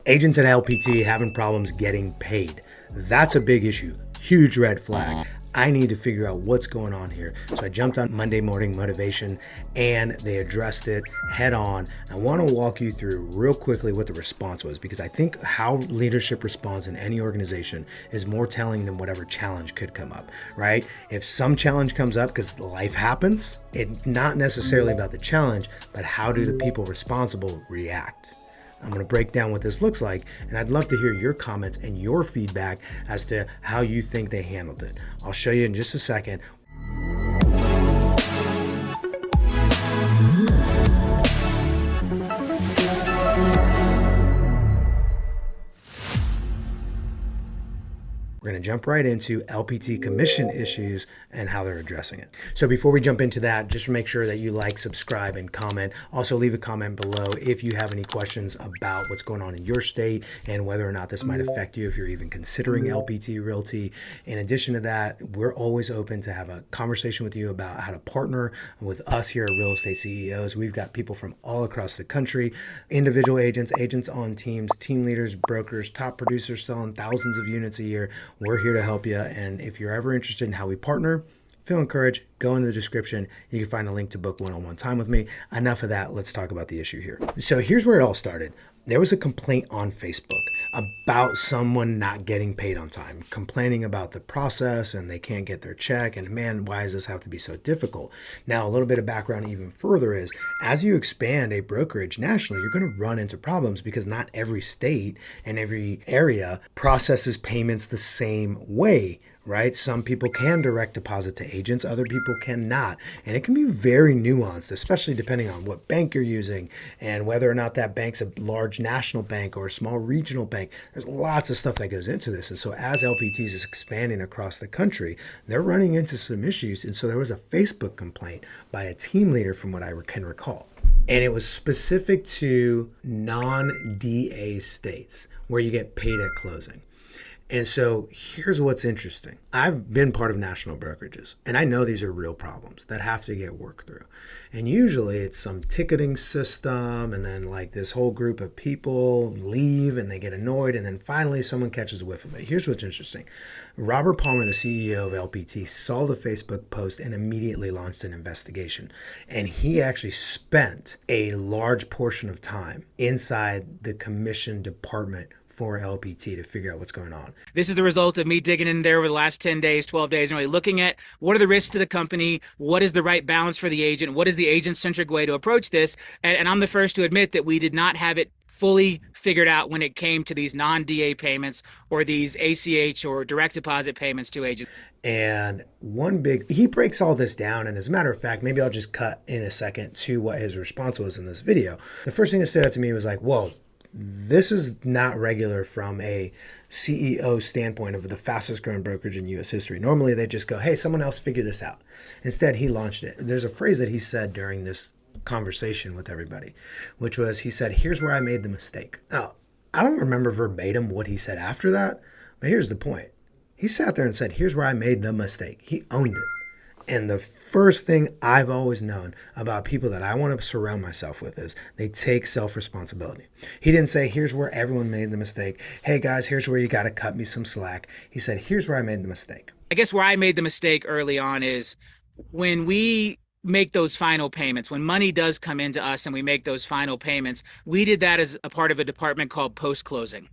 Agents at LPT having problems getting paid. That's a big issue. Huge red flag. I need to figure out what's going on here. So I jumped on Monday Morning Motivation and they addressed it head on. I want to walk you through real quickly what the response was, because I think how leadership responds in any organization is more telling than whatever challenge could come up, right? If some challenge comes up because life happens, it's not necessarily about the challenge, but how do the people responsible react? I'm going to break down what this looks like, and I'd love to hear your comments and your feedback as to how you think they handled it. I'll show you in just a second. We're going to jump right into LPT commission issues and how they're addressing it. So before we jump into that, just make sure that you like, subscribe, and comment. Also leave a comment below if you have any questions about what's going on in your state and whether or not this might affect you if you're even considering LPT Realty. In addition to that, we're always open to have a conversation with you about how to partner with us here at Real Estate CEOs. We've got people from all across the country, individual agents, agents on teams, team leaders, brokers, top producers selling thousands of units a year. We're here to help you. And if you're ever interested in how we partner, feel encouraged, go into the description. You can find a link to book one-on-one time with me. Enough of that. Let's talk about the issue here. So here's where it all started. There was a complaint on Facebook about someone not getting paid on time, complaining about the process and they can't get their check. And man, why does this have to be so difficult? Now, a little bit of background even further is as you expand a brokerage nationally, you're going to run into problems because not every state and every area processes payments the same way. Right? Some people can direct deposit to agents, other people cannot. And it can be very nuanced, especially depending on what bank you're using and whether or not that bank's a large national bank or a small regional bank. There's lots of stuff that goes into this. And so as LPTs is expanding across the country, they're running into some issues. And so there was a Facebook complaint by a team leader from what I can recall. And it was specific to non-DA states where you get paid at closing. And so here's what's interesting. I've been part of national brokerages, and I know these are real problems that have to get worked through. And usually it's some ticketing system, and then like this whole group of people leave and they get annoyed, and then finally someone catches a whiff of it. Here's what's interesting. Robert Palmer, the CEO of LPT, saw the Facebook post and immediately launched an investigation. And he actually spent a large portion of time inside the commission department for LPT to figure out what's going on. This is the result of me digging in there over the last 10 days, 12 days, and really looking at what are the risks to the company, what is the right balance for the agent, what is the agent-centric way to approach this, and I'm the first to admit that we did not have it fully figured out when it came to these non-DA payments or these ACH or direct deposit payments to agents. And he breaks all this down. And as a matter of fact, maybe I'll just cut in a second to what his response was in this video. The first thing that stood out to me was like, whoa, this is not regular from a CEO standpoint of the fastest growing brokerage in U.S. history. Normally they just go, hey, someone else figure this out. Instead, he launched it. There's a phrase that he said during this conversation with everybody, which was, he said, here's where I made the mistake. Now, I don't remember verbatim what he said after that, but here's the point. He sat there and said, here's where I made the mistake. He owned it. And the first thing I've always known about people that I want to surround myself with is they take self-responsibility. He didn't say, here's where everyone made the mistake. Hey guys, here's where you got to cut me some slack. He said, here's where I made the mistake. I guess where I made the mistake early on is when we make those final payments, when money does come into us and we make those final payments, we did that as a part of a department called post-closing.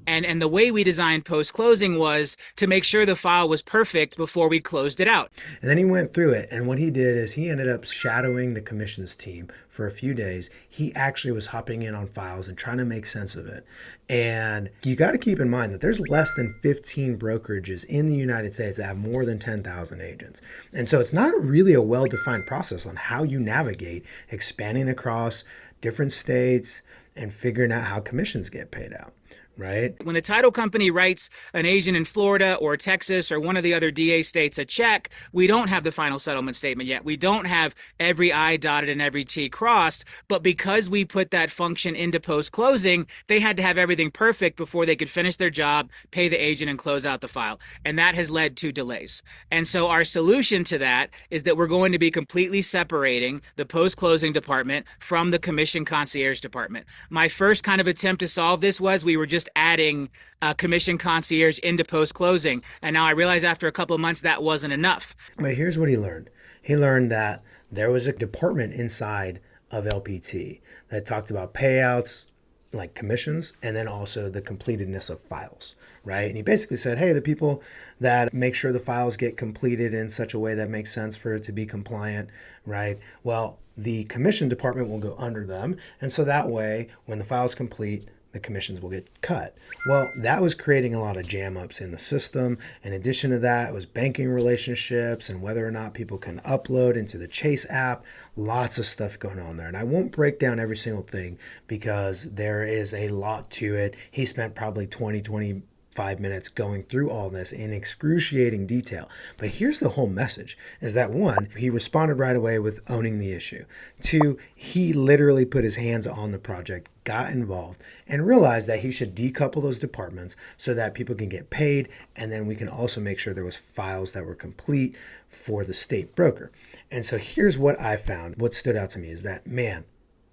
And the way we designed post-closing was to make sure the file was perfect before we closed it out. And then he went through it. And what he did is he ended up shadowing the commissions team for a few days. He actually was hopping in on files and trying to make sense of it. And you got to keep in mind that there's less than 15 brokerages in the United States that have more than 10,000 agents. And so it's not really a well-defined process on how you navigate expanding across different states and figuring out how commissions get paid out. right? When the title company writes an agent in Florida or Texas or one of the other DA states a check, we don't have the final settlement statement yet. We don't have every I dotted and every T crossed. But because we put that function into post-closing, they had to have everything perfect before they could finish their job, pay the agent, and close out the file. And that has led to delays. And so our solution to that is that we're going to be completely separating the post-closing department from the commission concierge department. My first kind of attempt to solve this was we were just adding commission concierge into post-closing. And now I realize after a couple of months that wasn't enough. But here's what he learned. He learned that there was a department inside of LPT that talked about payouts, like commissions, and then also the completedness of files, right? And he basically said, hey, the people that make sure the files get completed in such a way that makes sense for it to be compliant, right? Well, the commission department will go under them. And so that way, when the file's complete, the commissions will get cut. Well, that was creating a lot of jam ups in the system. In addition to that, it was banking relationships and whether or not people can upload into the Chase app. Lots of stuff going on there. And I won't break down every single thing because there is a lot to it. He spent probably 25 minutes going through all this in excruciating detail. But here's the whole message is that one, he responded right away with owning the issue. Two, he literally put his hands on the project, got involved, and realized that he should decouple those departments so that people can get paid. And then we can also make sure there was files that were complete for the state broker. And so here's what I found. What stood out to me is that, man,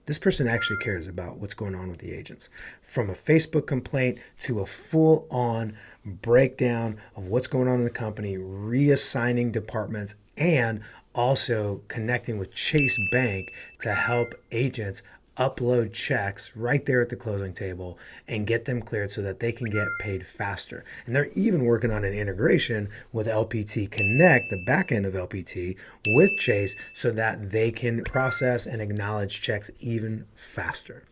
this person actually cares about what's going on with the agents. From a Facebook complaint to a full-on breakdown of what's going on in the company, reassigning departments, and also connecting with Chase Bank to help agents upload checks right there at the closing table and get them cleared so that they can get paid faster. And they're even working on an integration with LPT Connect, the back end of LPT, with Chase so that they can process and acknowledge checks even faster.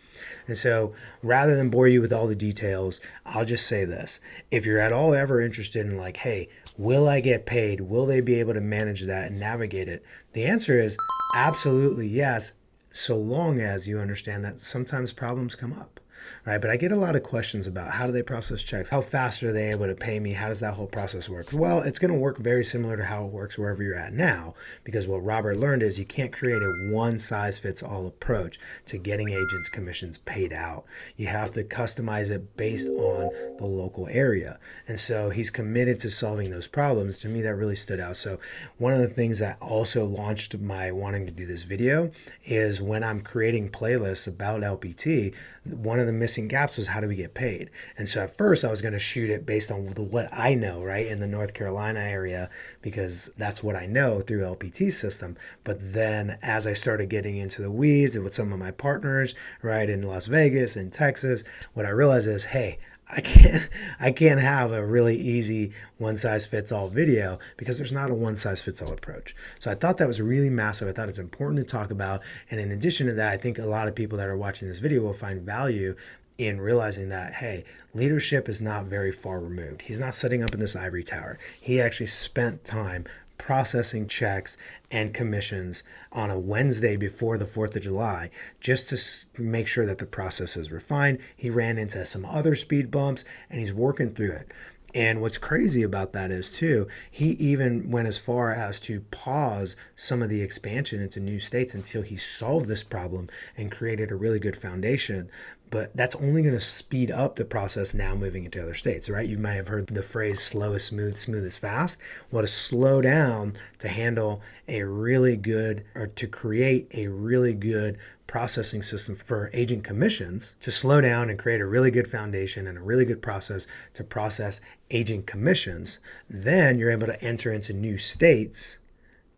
And so rather than bore you with all the details, I'll just say this. If you're at all ever interested in like, hey, will I get paid? Will they be able to manage that and navigate it? The answer is absolutely yes, so long as you understand that sometimes problems come up, right? But I get a lot of questions about how do they process checks? How fast are they able to pay me? How does that whole process work? Well, it's going to work very similar to how it works wherever you're at now, because what Robert learned is you can't create a one-size-fits-all approach to getting agents' commissions paid out. You have to customize it based on the local area. And so he's committed to solving those problems. To me, that really stood out. So one of the things that also launched my wanting to do this video is when I'm creating playlists about LPT, one of the missing gaps was how do we get paid? And so at first I was going to shoot it based on what I know, right, in the North Carolina area, because that's what I know through LPT system. But then as I started getting into the weeds and with some of my partners, right, in Las Vegas and Texas, what I realized is, hey, I can't have a really easy one-size-fits-all video because there's not a one-size-fits-all approach. So I thought that was really massive. I thought it's important to talk about. And in addition to that, I think a lot of people that are watching this video will find value in realizing that, hey, leadership is not very far removed. He's not sitting up in this ivory tower. He actually spent time processing checks and commissions on a Wednesday before the 4th of July just to make sure that the process is refined. He ran into some other speed bumps and he's working through it. And what's crazy about that is too, he even went as far as to pause some of the expansion into new states until he solved this problem and created a really good foundation. But that's only going to speed up the process now moving into other states, right? You might have heard the phrase slow is smooth, smooth is fast. Well, to slow down to handle a really good or to create a really good processing system for agent commissions, to slow down and create a really good foundation and a really good process to process agent commissions, then you're able to enter into new states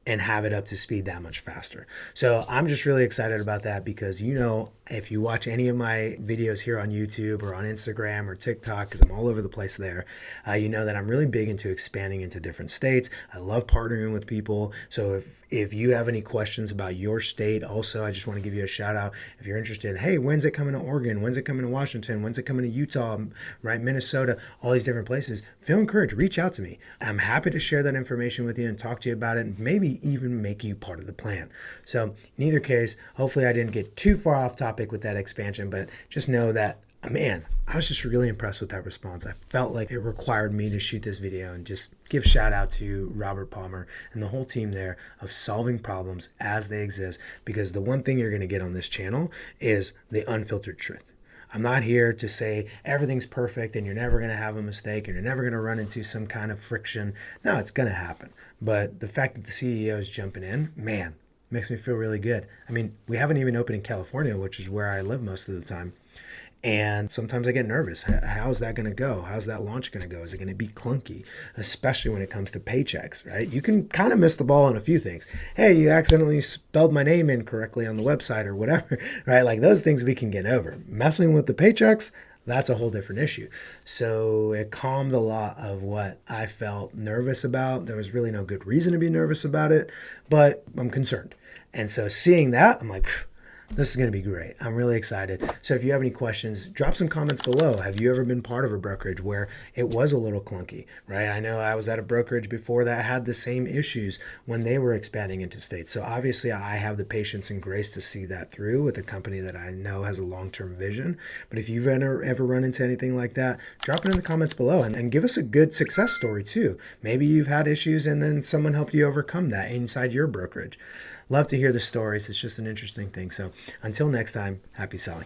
and have it up to speed that much faster. So I'm just really excited about that because, you know, if you watch any of my videos here on YouTube or on Instagram or TikTok, because I'm all over the place there, you know that I'm really big into expanding into different states. I love partnering with people. So if you have any questions about your state, also, I just want to give you a shout out. If you're interested, hey, when's it coming to Oregon? When's it coming to Washington? When's it coming to Utah, right? Minnesota, all these different places. Feel encouraged, reach out to me. I'm happy to share that information with you and talk to you about it and maybe even make you part of the plan. So in either case, hopefully I didn't get too far off topic with that expansion, but just know that man, I was just really impressed with that response. I felt like it required me to shoot this video and just give shout out to Robert Palmer and the whole team there of solving problems as they exist, because the one thing you're going to get on this channel is the unfiltered truth. I'm not here to say everything's perfect and you're never going to have a mistake and you're never going to run into some kind of friction. No, it's going to happen. But the fact that the CEO is jumping in, man, makes me feel really good. I mean, we haven't even opened in California, which is where I live most of the time. And sometimes I get nervous. How's that going to go? How's that launch going to go? Is it going to be clunky? Especially when it comes to paychecks, right? You can kind of miss the ball on a few things. Hey, you accidentally spelled my name incorrectly on the website or whatever, right? Like those things we can get over. Messing with the paychecks, that's a whole different issue. So it calmed a lot of what I felt nervous about. There was really no good reason to be nervous about it, but I'm concerned. And so seeing that, I'm like, this is going to be great. I'm really excited. So if you have any questions, drop some comments below. Have you ever been part of a brokerage where it was a little clunky, right? I know I was at a brokerage before that had the same issues when they were expanding into states. So obviously I have the patience and grace to see that through with a company that I know has a long-term vision. But if you've ever run into anything like that, drop it in the comments below and give us a good success story too. Maybe you've had issues and then someone helped you overcome that inside your brokerage. Love to hear the stories. It's just an interesting thing. So until next time, happy selling.